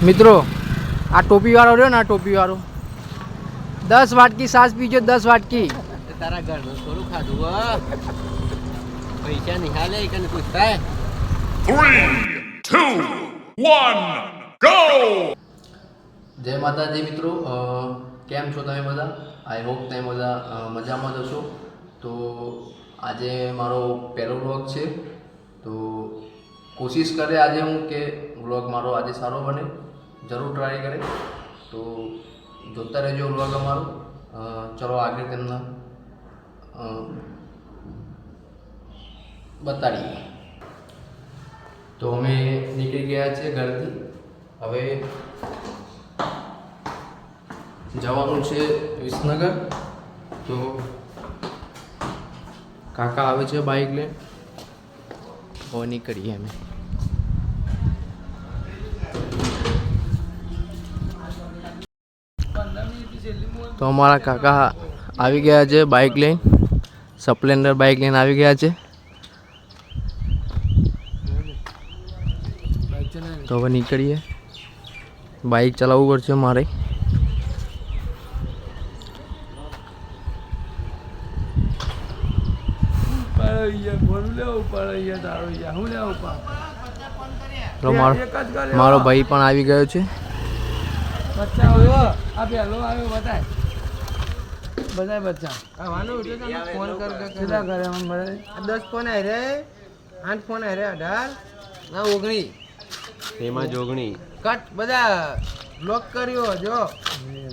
મિત્રો આ ટોપી વાળો રહ્યો ને, આ ટોપી વાળો 10 વાટકી સાસ પીજો, 10 વાટકી. તારા ઘરનું થોડું ખાધું પૈસા નિહાલે કે પૂછતા. 3, 2, 1, go! જય માતાજી મિત્રો, કેમ છો તમે બધા? આઈ હોપ તમે બધા મજામાં જશો. તો આજે મારો પહેલો વ્લોગ છે, તો કોશિશ કરે આજે હું કે વ્લોગ મારો આજે સારો બને, જરૂર ટ્રાય કરે. તો જોતા રહેજો વ્લોગ અમારો. ચલો આગળ તેમના બતાડીએ. તો અમે નીકળી ગયા છે ઘરથી. હવે જવાનું છે વિસનગર. તો કાકા આવે છે બાઇક લઈને. હવે નીકળીએ અમે. તો અમારા કાકા આવી ગયા છે બાઇક લઈને, સ્પ્લેન્ડર બાઇક લઈને આવી ગયા છે. તો હવે નીકળીએ. બાઇક ચલાવવું પડશે મારે. મારો ભાઈ પણ આવી ગયો છે. બધા બચ્ચા આવવાનું ફોન કર કેટલા કરે 10 ફોન આરે 8 ફોન આરે 18 ના 19 એમાં જોગણી કટ બધા બ્લોક કર્યો જો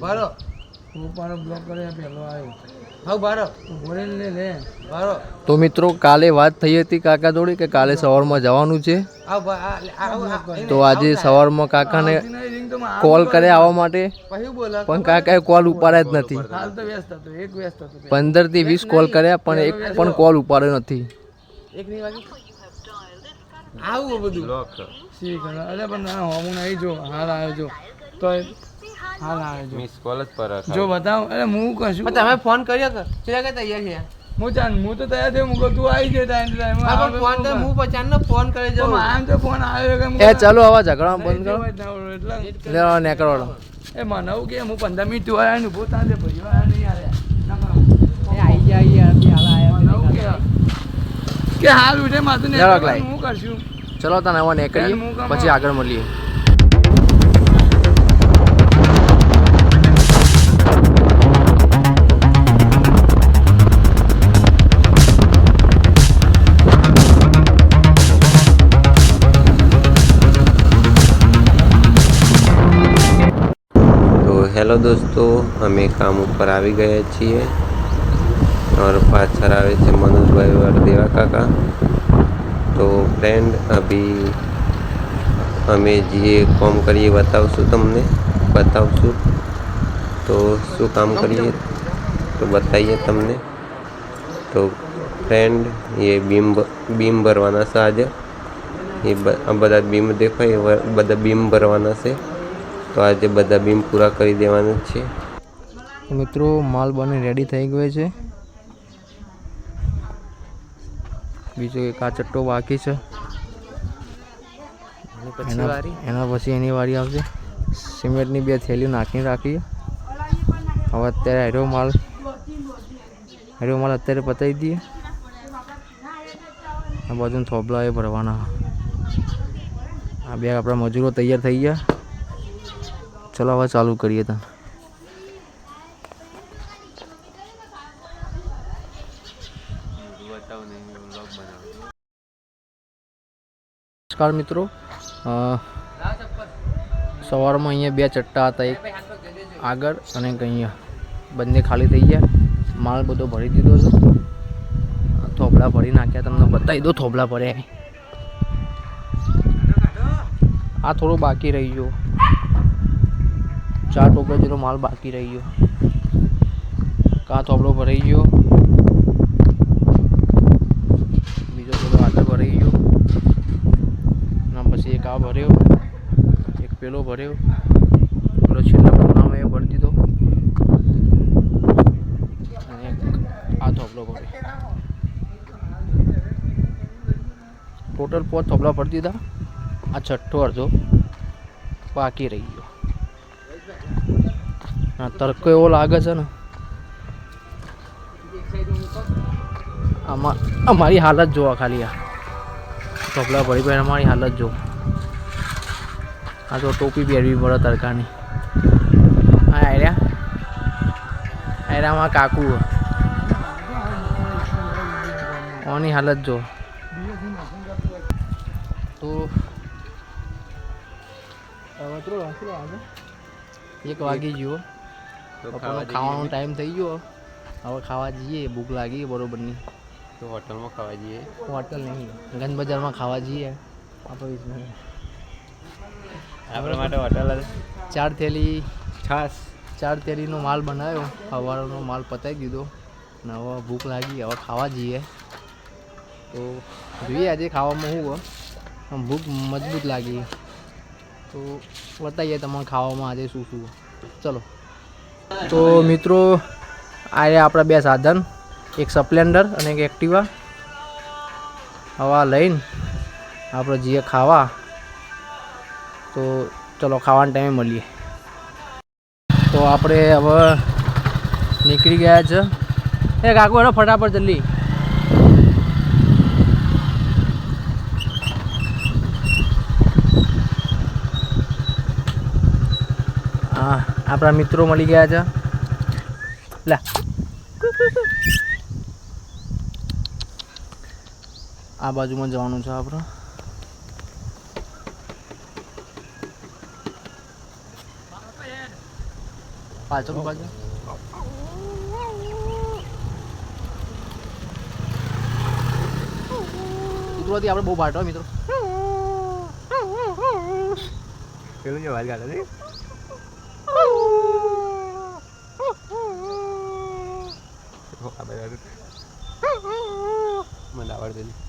બારો હું પણ બ્લોક કર્યા પહેલો આવ્યો. હા બારો બોલે લે બારો. તો મિત્રો કાલે વાત થઈ હતી કાકા જોડે કે કાલે સવારમાં જવાનું છે. તો આજે સવારમાં કાકાને કોલ કરે આવવા માટે, પણ કાકાએ કોલ ઉપાડ્યા જ નથી. 15 થી 20 કોલ કર્યા પણ એક પણ કોલ ઉપાડ્યો નથી. આવું બધું શીખ અરે પણ ના હું નહીં જો હાલ આવ્યો જો તો હાલ આવ્યો જો મિસ કોલ જ પર જો બતાવ. અરે હું કશું તમે ફોન કર્યો કર ચલા કે તૈયાર છે હું તો તૈયાર થયો. હું તું આવી જાય ટાઈમ ફોન તો હું પચાસનો ફોન કરી જાઉં. આમ તો ફોન આવ્યો કે એ ચાલો આવા ઝઘડા બંધ કરો. લેવા નેકળો. એ મને કે હું 15 મિનિટ તું આવ્યા ને ઉભો તાજે ભાઈઓ આવ્યા નહીં આવ્યા આવી જાય કે હાલ ઉઠે માથું ને હું કરશું. ચલો તને હવે નીકળીએ, પછી આગળ મળીએ. हेलो दोस्तों, हमें काम ऊपर આવી ગયા છીએ और पाछળ આવે છે મનોજભાઈ और देवा काका. तो फ्रेंड अभी અમે જે કામ કરીએ બતાવશું. તો શું કામ કરીએ તો બતાવીએ તમને. તો फ्रेंड ये बीम भरवाना છે આજે. ये બધા બીમ દેખાય એ બધા બીમ ભરવાના છે. તો આજે બધા બીમ પૂરા કરી દેવાના છે. મિત્રો માલ બને રેડી થઈ ગયો છે. બીજો એક આ ચટ્ટો બાકી છે. એના પછી એની વારી આવશે. સિમેન્ટની 2 થેલીઓ નાખીને રાખીએ. હવે અત્યારે હેરો માલ અત્યારે પતાવી દઈએ. આ બાજુ થોબલા એ ભરવાના. આ 2 આપણા મજૂરો તૈયાર થઈ ગયા. ચલો હવે ચાલુ કરીએ. તમે નમસ્કાર મિત્રો, સવારમાં અહીંયા 2 ચટ્ટા હતા, એક આગળ અને એક અહીંયા. બંને ખાલી થઈ ગયા. માલ બધો ભરી દીધો છે. થોબલા ભરી નાખ્યા. તમને બતાવી દો થોબલા ભર્યા. આ થોડું બાકી રહી ગયો. 4 ટોપલા જેટલો માલ બાકી રહી ગયો. કાં થોબલો ભરાઈ ગયો. બીજો થોડો આગળ ભરાઈ ગયો. ના પછી એક આ ભર્યો, એક પેલો ભર્યો, પેલો છેલ્લા પ્રોગ્રામ એ ભરી દીધો અને આ થોબલો ભર્યો. ટોટલ 5 થોબલા ભરી દીધા. આ છઠ્ઠો અડધો બાકી રહી ગયો. આ તડકો એવો લાગે છે ને, અમારી હાલત જોવા ખાલી. આ કપડાં ભરી ભરી અમારી હાલત જો. આ તો ટોપી પહેરવી પડે તડકાની. હા આયરામાં કાકુ ઓની હાલત જો. તો એક વાગી ગયો, ખાવાનો ટાઈમ થઈ ગયો. હવે ખાવા જઈએ, ભૂખ લાગી બરોબરની. તો હોટલમાં ખાવા જઈએ. હોટલ નહીં, ગંજ બજારમાં ખાવા જઈએ. આપણા માટે હોટલ 4 થેલી છાસ, 4 થેલીનો માલ બનાવ્યો. સવારનો માલ પતાવી દીધો ને હવે ભૂખ લાગી, હવે ખાવા જઈએ. તો જોઈએ આજે ખાવામાં શું હોય. ભૂખ મજબૂત લાગી તો બતાવીએ તમને ખાવામાં આજે શું શું. ચલો. તો મિત્રો આ આપણા 2 સાધન, એક સ્પ્લેન્ડર અને એક એક્ટિવા. હવા લઈને આપણે જઈએ ખાવા. તો ચલો ખાવાના ટાઈમે મળીએ. તો આપણે હવે નીકળી ગયા છે. એ કાકુ હેડો ફટાફટ જલ્દી. હા આપણા મિત્રો મળી ગયા છે. લે આ બાજુમાં જવાનું છે આપણે. પાછળ બાજુ કૂતરોથી આપણે બહુ ભાટો મિત્રો. પેલું જે વાત ગાડે ને મને આવડતું નહીં.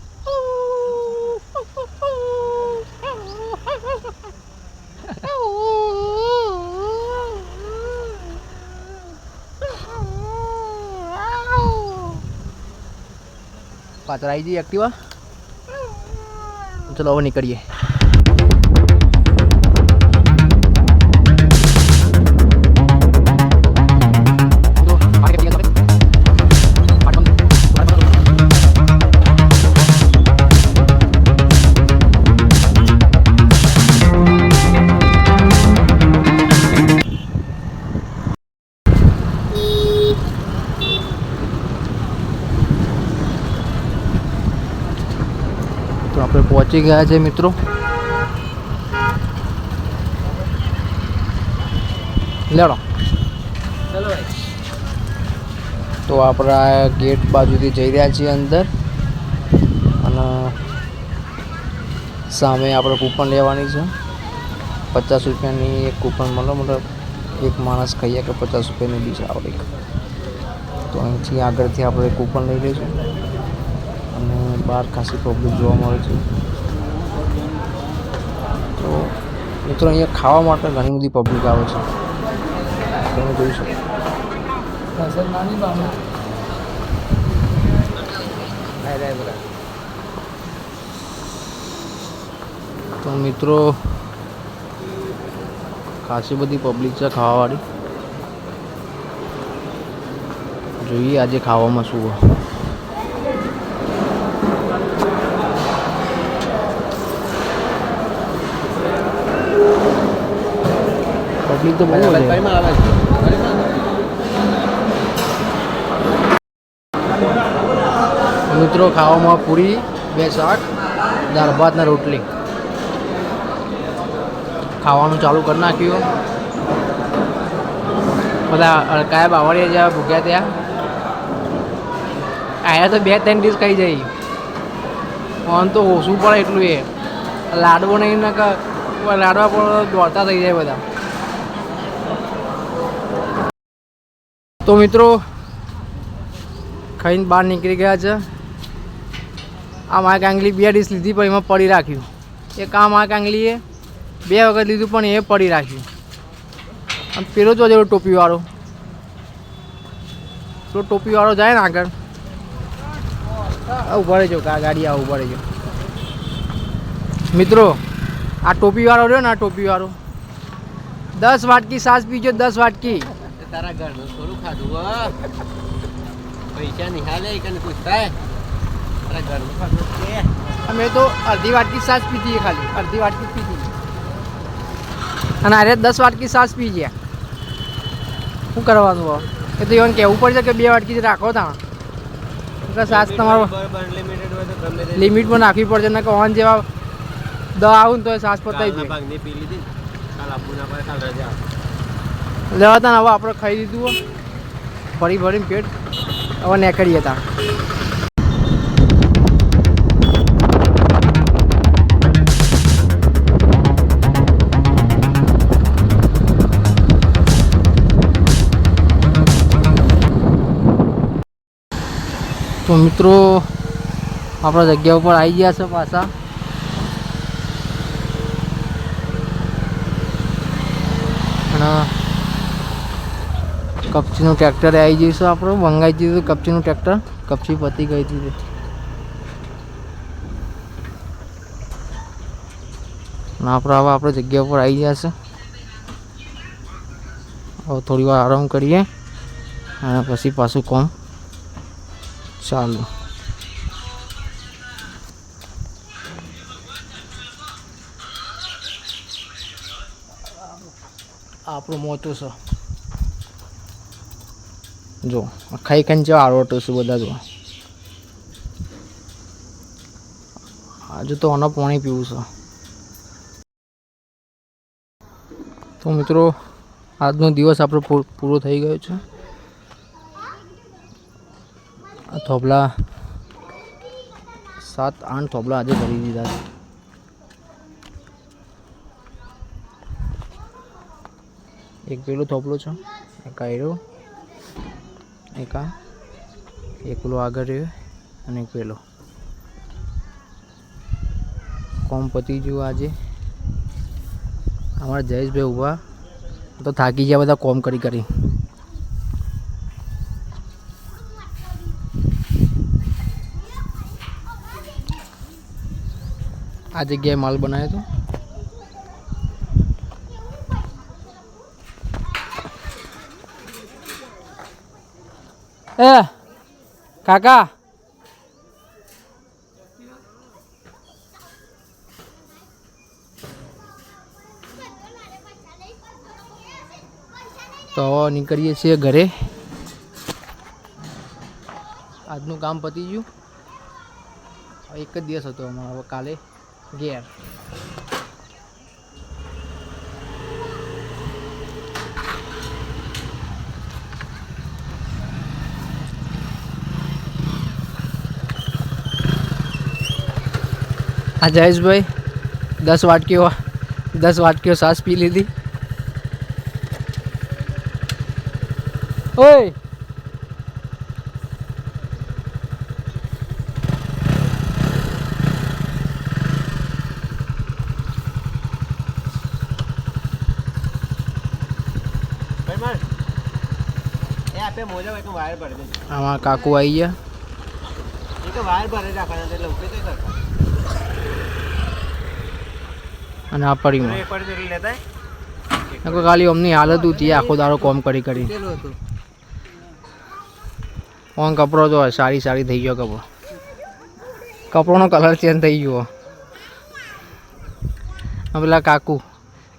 પાછળ આવી જઈએ એક્ટિવા. ચલો હવે નીકળીએ. તો આપણે પહોંચી ગયા છે મિત્રો. લેડો તો આપણા ગેટ બાજુથી જઈ રહ્યા છીએ અંદર. અને સામે આપણે કૂપન લેવાની છે. 50 રૂપિયાની એક કૂપન મળે, મતલબ એક માણસ ખાઈએ કે 50 રૂપિયાની ડીશ આવે. તો અહીંથી આગળથી આપણે કૂપન લઈ લઈશું. અને બહાર ખાસી પબ્લિક જોવા મળે છે. તો મિત્રો અહીંયા ખાવા માટે ઘણી બધી પબ્લિક આવે છે, તમે જોઈ શકો. તો મિત્રો ખાસી બધી પબ્લિક છે ખાવાવાળી. જોઈએ આજે ખાવામાં શું હોય. પબ્લિક તો બહુ છે મિત્રો. ખાવામાં પૂરી, 2 શાક, દાળ ભાત ને રોટલી. ખાવાનું ચાલુ કરી નાખ્યું. બધા અડકાયા બાવળિયા જ્યાં ભૂખ્યા ત્યાં આયા તો 2-3 ડીશ ખાઈ જાય. ફોન તો ઓછું પડે એટલું. એ લાડવો નહીં ને લાડવા પણ દોડતા થઈ જાય બધા. તો મિત્રો ખાઈને બહાર નીકળી ગયા છે. આ મારા કાંગલી 2 ડીશ લીધી પણ એમાં પડી રાખ્યું. એક આ મારા કાંગલીએ 2 વખત લીધું પણ એ પડી રાખ્યું. અને પેલો જો જેવો ટોપીવાળો, તો ટોપીવાળો જાય ને આગળ. ઊભા રહેજો, ગાડી આ ઊભા રહેજો મિત્રો. આ ટોપીવાળો રહ્યો ને, આ ટોપીવાળો 10 વાટકી છાશ પીજો, 10 વાટકી. તારા ઘરનું થોડું ખાધું પૈસા નિહાલે કે પૂછતા તારા ઘરનું ખાધું છે. અમે તો અડધી વાટકી છાશ પીધી ખાલી, અડધી વાટકી પીધી. અને અરે 10 વાટકી છાશ પી ગયા. શું કરવાનું હવે? એ તો એવું કહેવું પડશે કે 2 વાટકી જ રાખો તા. છાશ તમારો અનલિમિટેડ હોય તો ગમે તે લિમિટમાં નાખવી પડશે ને કે ઓન જેવા દવા આવું ને તો છાશ પતાવી કાલના દે. ભાગની પી લીધી ને. કાલ આપવું ના પડે, કાલ રજા. લેવા તા હવે આપણે ખાઈ લીધું ફરી ભરીને પેટ હવે નીકળીએ તા. તો મિત્રો આપણા જગ્યા ઉપર આવી ગયા છે પાછા. અને કપચીનું ટ્રેક્ટરે આવી જઈશું આપણે. મંગાવી દીધું કપચીનું ટ્રેક્ટર, કપચી પતી ગઈ હતી. અને આપણે હવે આપણે જગ્યા ઉપર આવી ગયા છે. હવે થોડી વાર આરામ કરીએ અને પછી પાછું કોમ ચાલુ. આપણું મોટું છે જો, ખાઈ ખાઈને જેવા આરોટો છે બધા. જો હજુ તો આનો પાણી પીવું છે. તો મિત્રો આજનો દિવસ આપણો પૂરો થઈ ગયો છે. આ થોભલા 7-8 થોભલા આજે કરી દીધા છે. એક પેલો થોભલો છે, એક આયરો, એક આ, એક પેલો આગળ રહ્યો અને એક પેલો. કોમ પતી ગયું આજે. અમારા જયેશભાઈ ઊભા તો થાકી ગયા બધા કોમ કરી કરી. આ જગ્યાએ માલ બનાવ્યો હતો. એ કાકા તો નીકળીએ છીએ ઘરે. આજનું કામ પતી ગયું. એક જ દિવસ હતો અમારો. હવે કાલે ઘેર. આ જયેશભાઈ 10 વાટકીઓ છાશ પી લીધી. ઓય આપે મોજા એક વાયર ભરી દેજો. આમાં કાકુ આવી ગયા. એક વાયર ભરી રાખવાના એટલે ઉકે કઈ કરતા. અને આ પડીમાં એક વાર જોઈ લેતા નકો ખાલી અમની હાલત હતી આખો દાડો કોમ કરી કરી. ઓન કપડો તો સારી થઈ ગયો. કપડોનો કલર ચેન્જ થઈ ગયો. પેલા કાકુ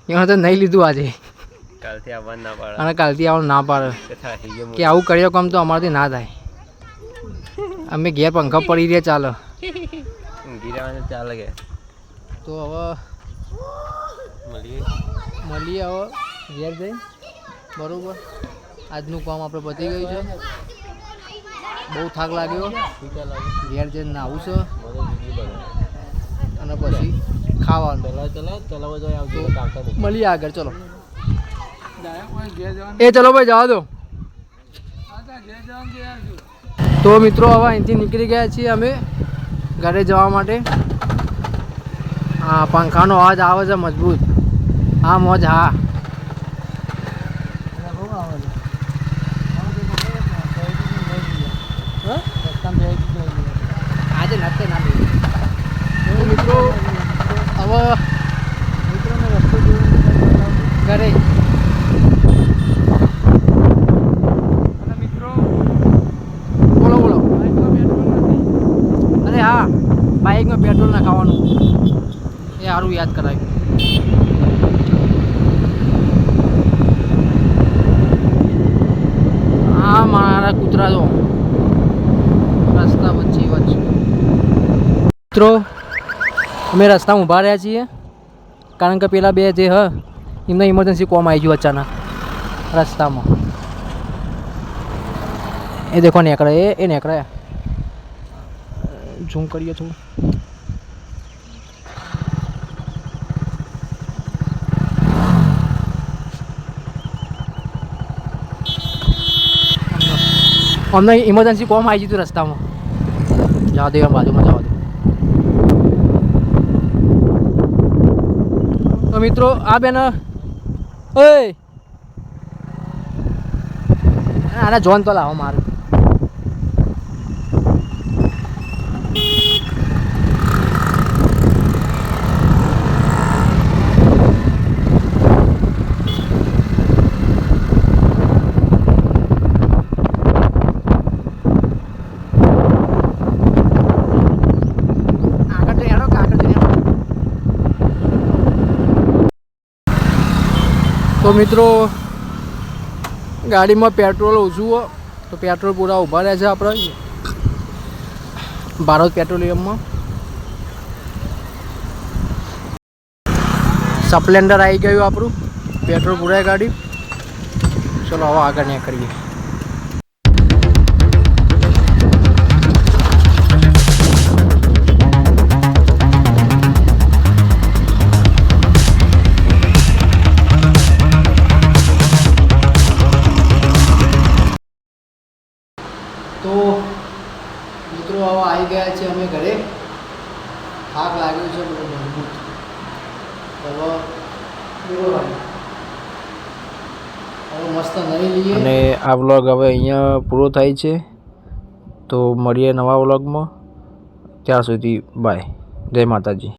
એમને તો નહીં લીધું આજે. કાલથી આવવા ના પાડે. અને કાલથી આવવાનું ના પાડે કે આવું કર્યો કામ તો અમારાથી ના થાય. અમે ઘેર પંખા પડી રહ્યા ચાલો. ગીરાવાને ચાલે કે તો હવે મળીએ હવે ઘેર જઈ. બરાબર, આજનું કામ આપણે પતી ગયું છે. બહુ થાક લાગ્યો. ઘેર જઈને નાવું છે અને પછી ખાવાનું. મળીએ આગળ. ચલો એ ચલો ભાઈ જવા દો. તો મિત્રો હવે અહીંથી નીકળી ગયા છીએ અમે ઘરે જવા માટે. હા, પંખાનો અવાજ આવે છે મજબૂત. હા મોજ. હા આજે નથી ના મિત્રો. હવે ઘરે બાઇકમાં પેટ્રોલ ના ખાવાનું એ સારું યાદ કરાયું. હા મારા કૂતરા જો રસ્તા વચ્ચે મિત્રો અમે રસ્તામાં ઊભા રહ્યા છીએ કારણ કે પેલા બે જે એમને ઇમરજન્સી કોમ આવી ગયું અચાનક રસ્તામાં. એ દેખો નેકળે એ નેકળે ઝૂમ કરીએ થોડું. અમને ઇમરજન્સી કોમ આવી ગયું રસ્તામાં. જવા દે બાજુમાં જવા દે. તો મિત્રો આ બેન ઓય આના જોન તો લાવો મારું. તો મિત્રો ગાડીમાં પેટ્રોલ ઓછું હોય તો પેટ્રોલ પૂરા ઊભા રહ્યા છે આપણે ભારત પેટ્રોલિયમમાં. સ્પ્લેન્ડર આવી ગયું આપણું, પેટ્રોલ પૂરાય ગાડી. ચલો હવે આગળ ને કરીએ. તો મિત્રો હવે આવી ગયા છે અમે ઘરે. થાક લાગ્યો છે બધું મજબૂત. હવે મસ્ત નહીં લઈએ અને આ વ્લોગ હવે અહીંયા પૂરો થાય છે. તો મળીએ નવા વ્લોગમાં. ત્યાં સુધી બાય. જય માતાજી.